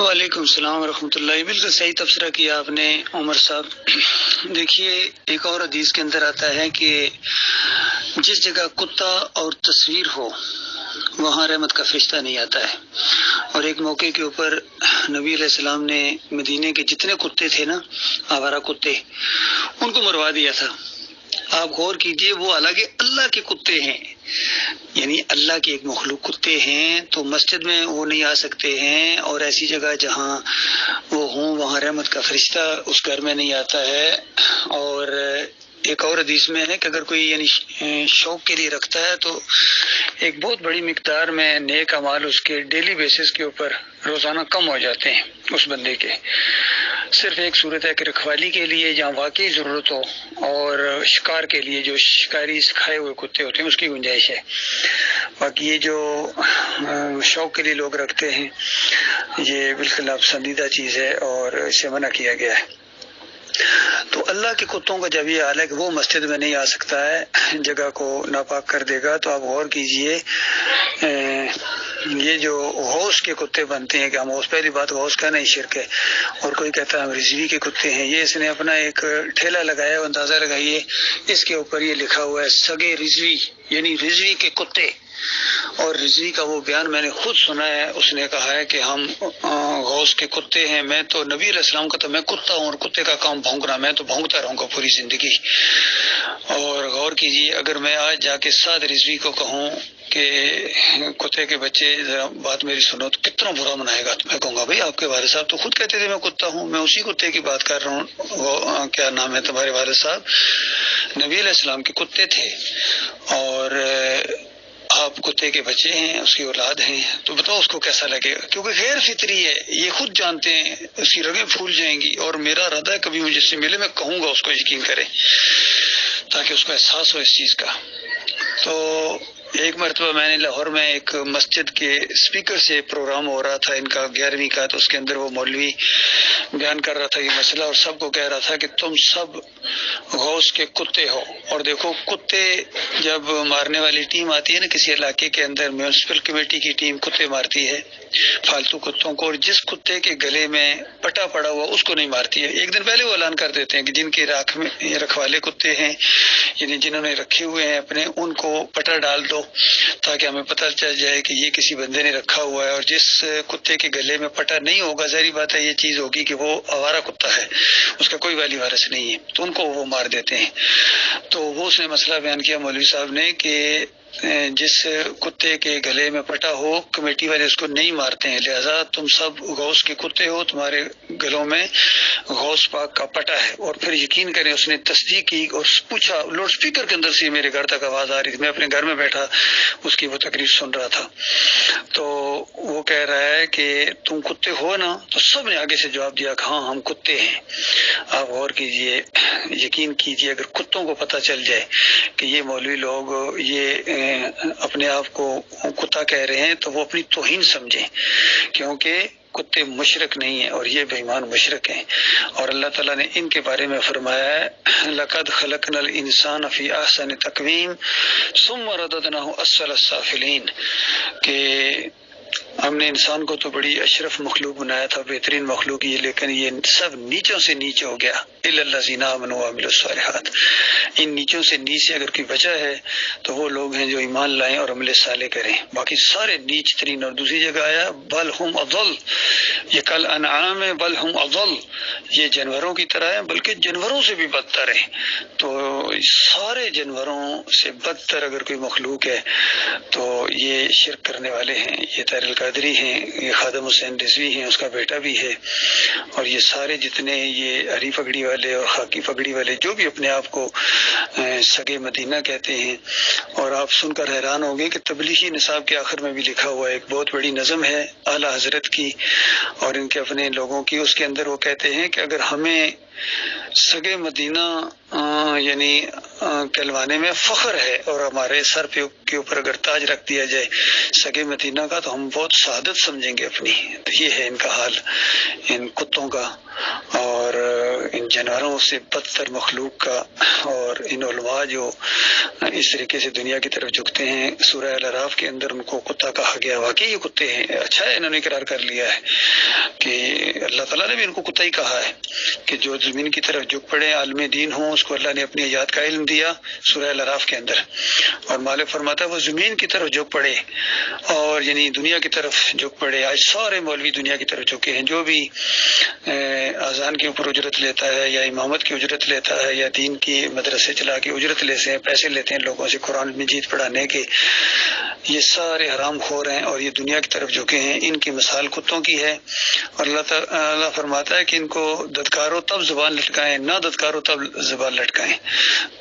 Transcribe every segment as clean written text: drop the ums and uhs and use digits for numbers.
وعلیکم السلام ورحمۃ اللہ، بالکل صحیح تبصرہ کیا آپ نے عمر صاحب۔ دیکھیے، ایک اور حدیث کے اندر آتا ہے کہ جس جگہ کتا اور تصویر ہو وہاں رحمت کا فرشتہ نہیں آتا ہے۔ اور ایک موقع کے اوپر نبی علیہ السلام نے مدینے کے جتنے کتے تھے نا، آوارہ کتے، ان کو مروا دیا تھا۔ آپ غور کیجئے، وہ حالانکہ اللہ کے کتے ہیں، یعنی اللہ کے ایک مخلوق کتے ہیں، تو مسجد میں وہ نہیں آ سکتے ہیں، اور ایسی جگہ جہاں وہ ہوں وہاں رحمت کا فرشتہ اس گھر میں نہیں آتا ہے۔ اور ایک اور حدیث میں ہے کہ اگر کوئی یعنی شوق کے لیے رکھتا ہے تو ایک بہت بڑی مقدار میں نیک اعمال اس کے ڈیلی بیسس کے اوپر روزانہ کم ہو جاتے ہیں اس بندے کے۔ صرف ایک صورت ہے کہ رکھوالی کے لیے جہاں واقعی ضرورت ہو، اور شکار کے لیے جو شکاری سکھائے ہوئے کتے ہوتے ہیں اس کی گنجائش ہے۔ باقی یہ جو شوق کے لیے لوگ رکھتے ہیں، یہ بالکل ناپسندیدہ چیز ہے اور اسے منع کیا گیا ہے۔ تو اللہ کے کتوں کا جب یہ حال ہے کہ وہ مسجد میں نہیں آ سکتا ہے، جگہ کو ناپاک کر دے گا، تو آپ غور کیجئے، یہ جو غوث کے کتے بنتے ہیں کہ ہم غوث، پہلی بات غوث کا نہیں شرک ہے، اور کوئی کہتا ہے ہم رضوی کے کتے ہیں، یہ اس نے اپنا ایک ٹھیلا لگایا ہے، اندازہ لگائیے اس کے اوپر یہ لکھا ہوا ہے سگے رضوی، یعنی رضوی کے کتے۔ اور رضوی کا وہ بیان میں نے خود سنا ہے، اس نے کہا ہے کہ ہم غوث کے کتے ہیں، میں تو نبی علیہ السلام کا تو میں کتا ہوں، اور کتے کا کام بھونکنا، میں تو بھونکتا رہوں گا پوری زندگی۔ اور غور کیجیے، اگر میں آج جا کے سعد رضوی کو کہوں کہ کتے کے بچے ذرا بات میری سنو، تو کتنا برا منائے گا۔ تو میں کہوں گا بھائی آپ کے والد صاحب تو خود کہتے تھے میں کتا ہوں، میں اسی کتے کی بات کر رہا ہوں۔ وہ کیا نام ہے تمہارے والد صاحب؟ نبی علیہ السلام کے کتے تھے، اور آپ کتے کے بچے ہیں، اس کی اولاد ہیں، تو بتاؤ اس کو کیسا لگے گا؟ کیونکہ غیر فطری ہے، یہ خود جانتے ہیں، اس کی رگیں پھول جائیں گی۔ اور میرا ارادہ ہے کبھی مجھے سے ملے میں کہوں گا اس کو یقین کرے، تاکہ اس کو احساس ہو اس چیز کا۔ تو ایک مرتبہ میں نے لاہور میں ایک مسجد کے اسپیکر سے پروگرام ہو رہا تھا ان کا 11ویں کا، تو اس کے اندر وہ مولوی بیان کر رہا تھا یہ مسئلہ، اور سب کو کہہ رہا تھا کہ تم سب غوث کے کتے ہو۔ اور دیکھو، کتے جب مارنے والی ٹیم آتی ہے نا کسی علاقے کے اندر، میونسپل کمیٹی کی ٹیم کتے مارتی ہے، فالتو کتوں کو، اور جس کتے کے گلے میں پٹا پڑا ہوا اس کو نہیں مارتی ہے۔ ایک دن پہلے وہ اعلان کر دیتے ہیں کہ جن کے راکھ میں رکھوالے کتے ہیں، یعنی جنہوں نے رکھے ہوئے ہیں اپنے، ان کو پٹا ڈال دو، تاکہ ہمیں پتہ چل جائے کہ یہ کسی بندے نے رکھا ہوا ہے۔ اور جس کتے کے گلے میں پٹا نہیں ہوگا، ظاہری بات ہے یہ چیز ہوگی کہ وہ آوارہ کتا ہے، اس کا کوئی والی وارث نہیں ہے، تو ان کو وہ مار دیتے ہیں۔ تو وہ اس نے مسئلہ بیان کیا مولوی صاحب نے کہ جس کتے کے گلے میں پٹا ہو کمیٹی والے اس کو نہیں مارتے ہیں، لہذا تم سب غوث کے کتے ہو، تمہارے گلوں میں غوث پاک کا پٹا ہے۔ اور پھر یقین کریں اس نے تصدیق کی اور پوچھا، لاؤڈ اسپیکر کے اندر سے میرے گھر تک آواز آ رہی تھی، میں اپنے گھر میں بیٹھا اس کی وہ تقریر سن رہا تھا۔ تو وہ کہہ رہا ہے کہ تم کتے ہو نا؟ تو سب نے آگے سے جواب دیا کہ ہاں ہم کتے ہیں۔ آپ غور کیجئے، یقین کیجئے، اگر کتوں کو پتہ چل جائے کہ یہ مولوی لوگ یہ اپنے آپ کو کتا کہہ رہے ہیں، تو وہ اپنی توہین سمجھیں، کیونکہ کتے مشرک نہیں ہیں اور یہ بے ایمان مشرک ہیں۔ اور اللہ تعالیٰ نے ان کے بارے میں فرمایا ہے لَقَدْ خَلَقْنَا الْإِنسَانَ فِي أَحْسَنِ تَقْوِيمٍ ثُمَّ رَدَدْنَاهُ أَسْفَلَ السَّافِلِينَ، کہ ہم نے انسان کو تو بڑی اشرف مخلوق بنایا تھا، بہترین مخلوق یہ، لیکن یہ سب نیچوں سے نیچے ہو گیا۔ إِلَّا الَّذِينَ آمَنُوا وَعَمِلُوا الصَّالِحَاتِ، ان نیچوں سے نیچ سے اگر کوئی بچا ہے تو وہ لوگ ہیں جو ایمان لائیں اور عمل صالح کریں، باقی سارے نیچ ترین۔ اور دوسری جگہ آیا بل ہم اضل، یہ کل انعام ہے، بل ہم اضل، یہ جانوروں کی طرح ہے بلکہ جانوروں سے بھی بدتر ہے۔ تو سارے جانوروں سے بدتر اگر کوئی مخلوق ہے تو یہ شرک کرنے والے ہیں، یہ طاہر القادری ہیں، یہ خادم حسین رضوی ہیں، اس کا بیٹا بھی ہے، اور یہ سارے جتنے یہ ہری پگڑی والے اور خاکی پگڑی والے جو بھی اپنے آپ کو سگے مدینہ کہتے ہیں۔ اور آپ سن کر حیران ہوں گے کہ تبلیغی نصاب کے آخر میں بھی لکھا ہوا ہے، ایک بہت بڑی نظم ہے اعلیٰ حضرت کی اور ان کے اپنے لوگوں کی، اس کے اندر وہ کہتے ہیں کہ اگر ہمیں سگے مدینہ یعنی کہلوانے میں فخر ہے اور ہمارے سر پہ کے اوپر اگر تاج رکھ دیا جائے سگے مدینہ کا تو ہم بہت سعادت سمجھیں گے اپنی۔ تو یہ ہے ان کا حال، ان کتوں کا اور ان جانوروں سے بدتر مخلوق کا۔ اور ان علماء جو اس طریقے سے دنیا کی طرف جھکتے ہیں، سورہ الاعراف کے اندر ان کو کتا کہا گیا، واقعی یہ کتے ہیں، اچھا ہے انہوں نے اقرار کر لیا ہے۔ کہ اللہ تعالیٰ نے بھی ان کو کتا ہی کہا ہے کہ جو زمین کی طرف جھک پڑے عالم دین ہوں اس کو اللہ نے اپنی آیات کا علم دیا سورہ الاعراف کے اندر، اور مالک فرماتا ہے وہ زمین کی طرف جھک پڑے اور یعنی دنیا کی طرف جھک پڑے۔ آج سارے مولوی دنیا کی طرف جھکے ہیں، جو بھی اذان کے اوپر اجرت لیتا ہے یا امامت کی اجرت لیتا ہے یا دین کی مدرسے چلا کے اجرت لیتے ہیں، پیسے لیتے ہیں لوگوں سے قرآن مجید پڑھانے کے، یہ سارے حرام خور ہیں اور یہ دنیا کی طرف جھکے ہیں۔ ان کی مثال کتوں کی ہے، اور اللہ تعالیٰ فرماتا ہے کہ ان کو دتکارو تب زبان لٹکائیں، نہ دتکارو تب زبان لٹکائیں،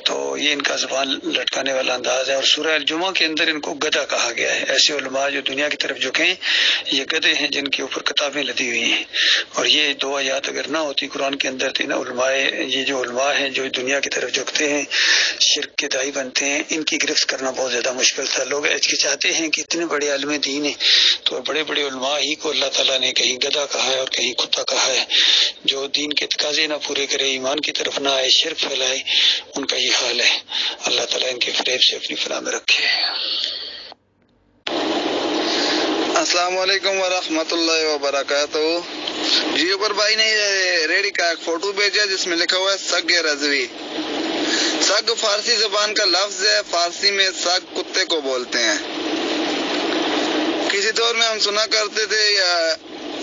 تو یہ ان کا زبان لٹکانے والا انداز ہے۔ اور سورہ الجمعہ کے اندر ان کو گدھا کہا گیا ہے۔ ایسے علماء جو دنیا کی طرف جھکیں یہ گدھے ہیں جن کے اوپر کتابیں لدی ہوئی ہیں، اور یہ دو آیات اگر نہ ہوتی قرآن کے اندر تو علماء، یہ جو علماء ہیں جو دنیا کی طرف جھکتے ہیں شرک کے داعی بنتے ہیں، ان کی گرفت کرنا بہت زیادہ مشکل تھا۔ لوگ چاہتے ہیں کہ اتنے بڑے عالم دین ہیں تو بڑے بڑے علماء ہی کو اللہ تعالیٰ نے کہیں گدھا کہا ہے اور کہیں کتا کہا ہے، جو دین کے تقاضے نہ پورے کرے، ایمان کی طرف نہ آئے، شرک پھیلائے، ان کا یہ حال ہے۔ اللہ تعالیٰ ان کے فریب سے اپنی پناہ میں رکھے۔ السلام علیکم ورحمۃ اللہ وبرکاتہ۔ جی اوپر بھائی نے ریڈی کا ایک فوٹو بھیجا جس میں لکھا ہوا ہے سگ رضوی۔ سگ فارسی زبان کا لفظ ہے، فارسی میں سگ کتے کو بولتے ہیں۔ کسی دور میں ہم سنا کرتے تھے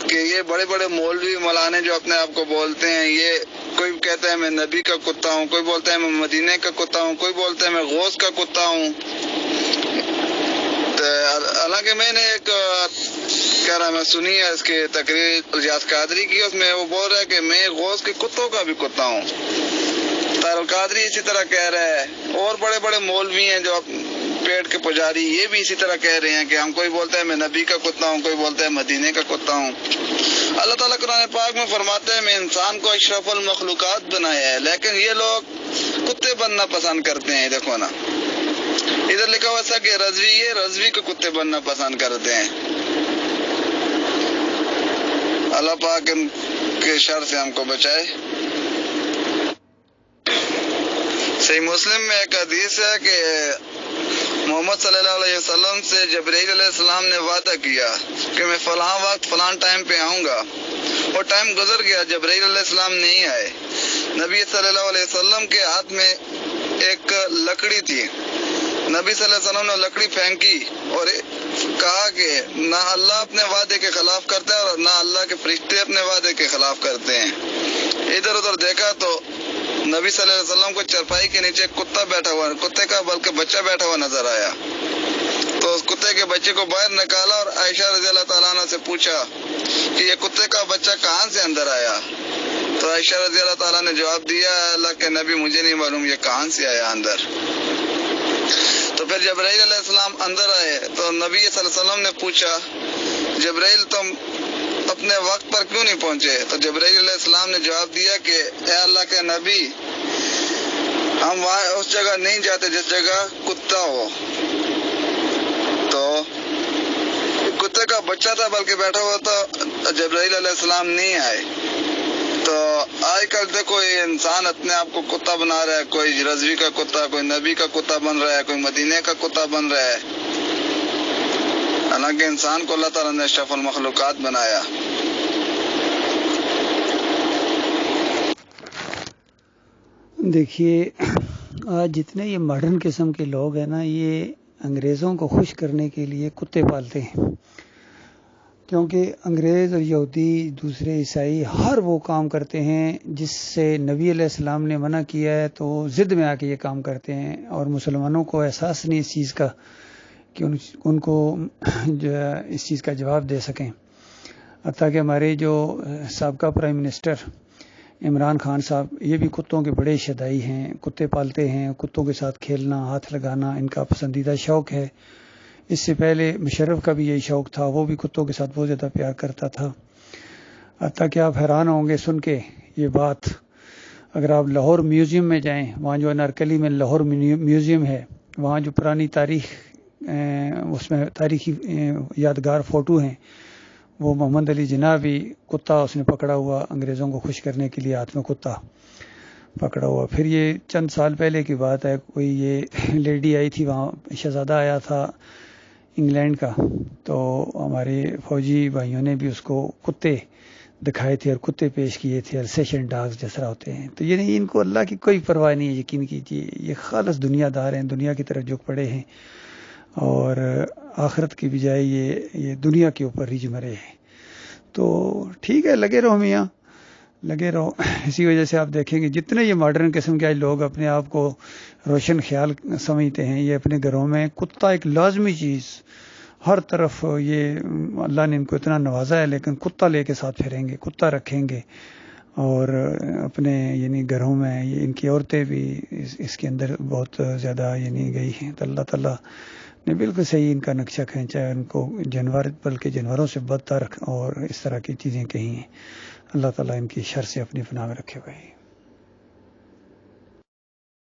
کہ یہ بڑے بڑے مولوی مولانے جو اپنے آپ کو بولتے ہیں، یہ کوئی کہتا ہے میں نبی کا کتا ہوں، کوئی بولتا ہے میں مدینے کا کتا ہوں، کوئی بولتا ہے میں غوث کا کتا ہوں۔ حالانکہ میں نے ایک کہہ رہا میں سنی ہے اس کی تقریر ریاض قادری کی، اس میں وہ بول رہا ہے کہ میں غوث کے کتوں کا بھی کتا ہوں۔ طاہر القادری اسی طرح کہہ رہا ہے، اور بڑے بڑے مولوی ہیں جو پیٹ کے پجاری، یہ بھی اسی طرح کہہ رہے ہیں کہ ہم، کوئی بولتا ہے میں نبی کا کتا ہوں، کوئی بولتا ہے مدینے کا کتا ہوں۔ اللہ تعالیٰ قرآن پاک میں فرماتا ہے میں انسان کو اشرف المخلوقات بنایا ہے، لیکن یہ لوگ کتے بننا پسند کرتے ہیں۔ دیکھو نا ادھر لکھا ہوا تھا کہ رضوی، یہ رضوی کو کتے بننا پسند کرتے ہیں۔ اللہ پاک ان کے شر سے ہم کو بچائے۔ صحیح مسلم میں ایک حدیث ہے کہ محمد صلی اللہ علیہ وسلم سے جبرائیل علیہ السلام نے وعدہ کیا کہ میں فلاں وقت فلاں ٹائم پہ آؤں گا، اور ٹائم گزر گیا، جبرائیل علیہ السلام نہیں آئے۔ نبی صلی اللہ علیہ وسلم کے ہاتھ میں ایک لکڑی تھی، نبی صلی اللہ علیہ وسلم نے لکڑی پھینکی اور کہا کہ نہ اللہ اپنے وعدے کے خلاف کرتا ہے اور نہ اللہ کے فرشتے اپنے وعدے کے خلاف کرتے ہیں۔ ادھر ادھر دیکھا تو نبی صلی اللہ علیہ وسلم کو چرپائی کے نیچے کتا بیٹھا ہوا، کتے کا بلکہ بچہ بیٹھا ہوا نظر آیا، تو اس کتے کے بچے کو باہر نکالا اور عائشہ رضی اللہ تعالیٰ عنہ سے پوچھا کہ یہ کتے کا بچہ کہاں سے اندر آیا؟ تو عائشہ رضی اللہ تعالیٰ نے جواب دیا اللہ کے نبی مجھے نہیں معلوم یہ کہاں سے آیا اندر۔ تو پھر جبرائیل علیہ السلام اندر آئے تو نبی صلی اللہ علیہ وسلم نے پوچھا جبرائیل تم اپنے وقت پر کیوں نہیں پہنچے؟ تو جبرائیل علیہ السلام نے جواب دیا کہ اے اللہ کے نبی ہم وہاں اس جگہ نہیں جاتے جس جگہ کتا ہو۔ تو کتے کا بچہ تھا بلکہ بیٹھا ہوا تھا، جبرائیل علیہ السلام نہیں آئے۔ تو آج کل دیکھو یہ انسان اپنے آپ کو کتا بنا رہا ہے، کوئی رضوی کا کتا، کوئی نبی کا کتا بن رہا ہے، کوئی مدینے کا کتا بن رہا ہے، حالانکہ انسان کو اللہ تعالیٰ نے اشرف المخلوقات بنایا۔ دیکھیے آج جتنے یہ ماڈرن قسم کے لوگ ہیں نا، یہ انگریزوں کو خوش کرنے کے لیے کتے پالتے ہیں، کیونکہ انگریز اور یہودی دوسرے عیسائی ہر وہ کام کرتے ہیں جس سے نبی علیہ السلام نے منع کیا ہے، تو ضد میں آ کے یہ کام کرتے ہیں، اور مسلمانوں کو احساس نہیں اس چیز کا کہ ان کو جو ہے اس چیز کا جواب دے سکیں۔ حتیٰ کہ ہمارے جو سابقہ پرائم منسٹر عمران خان صاحب، یہ بھی کتوں کے بڑے شدائی ہیں، کتے پالتے ہیں، کتوں کے ساتھ کھیلنا، ہاتھ لگانا ان کا پسندیدہ شوق ہے۔ اس سے پہلے مشرف کا بھی یہی شوق تھا، وہ بھی کتوں کے ساتھ بہت زیادہ پیار کرتا تھا۔ حتیٰ کہ آپ حیران ہوں گے سن کے یہ بات، اگر آپ لاہور میوزیم میں جائیں، وہاں جو انارکلی میں لاہور میوزیم ہے، وہاں جو پرانی تاریخ اس میں تاریخی یادگار فوٹو ہیں، وہ محمد علی جناح بھی کتا اس نے پکڑا ہوا، انگریزوں کو خوش کرنے کے لیے ہاتھ میں کتا پکڑا ہوا۔ پھر یہ چند سال پہلے کی بات ہے، کوئی یہ لیڈی آئی تھی، وہاں شہزادہ آیا تھا انگلینڈ کا، تو ہمارے فوجی بھائیوں نے بھی اس کو کتے دکھائے تھے اور کتے پیش کیے تھے، السیشن ڈاگز جس طرح ہوتے ہیں. تو یہ نہیں، ان کو اللہ کی کوئی پرواہ نہیں ہے. یقین کیجیے یہ خالص دنیا دار ہیں، دنیا کی طرف جھک پڑے ہیں اور آخرت کی بجائے یہ دنیا کے اوپر ریجھ مرے ہیں. تو ٹھیک ہے، لگے رہو میاں، لگے رہو. اسی وجہ سے آپ دیکھیں گے جتنے یہ ماڈرن قسم کے لوگ اپنے آپ کو روشن خیال سمجھتے ہیں، یہ اپنے گھروں میں کتا ایک لازمی چیز ہر طرف. یہ اللہ نے ان کو اتنا نوازا ہے، لیکن کتا لے کے ساتھ پھریں گے، کتا رکھیں گے. اور اپنے یعنی گھروں میں یہ ان کی عورتیں بھی اس کے اندر بہت زیادہ یعنی گئی ہیں. تو اللہ تعالیٰ نے بالکل صحیح ان کا نقشہ کھینچا ہے. ان کو جانور بلکہ جانوروں سے بدتر اور اس طرح کی چیزیں کہی ہیں. اللہ تعالیٰ ان کی شر سے اپنی پناہ میں رکھے ہوئے ہیں.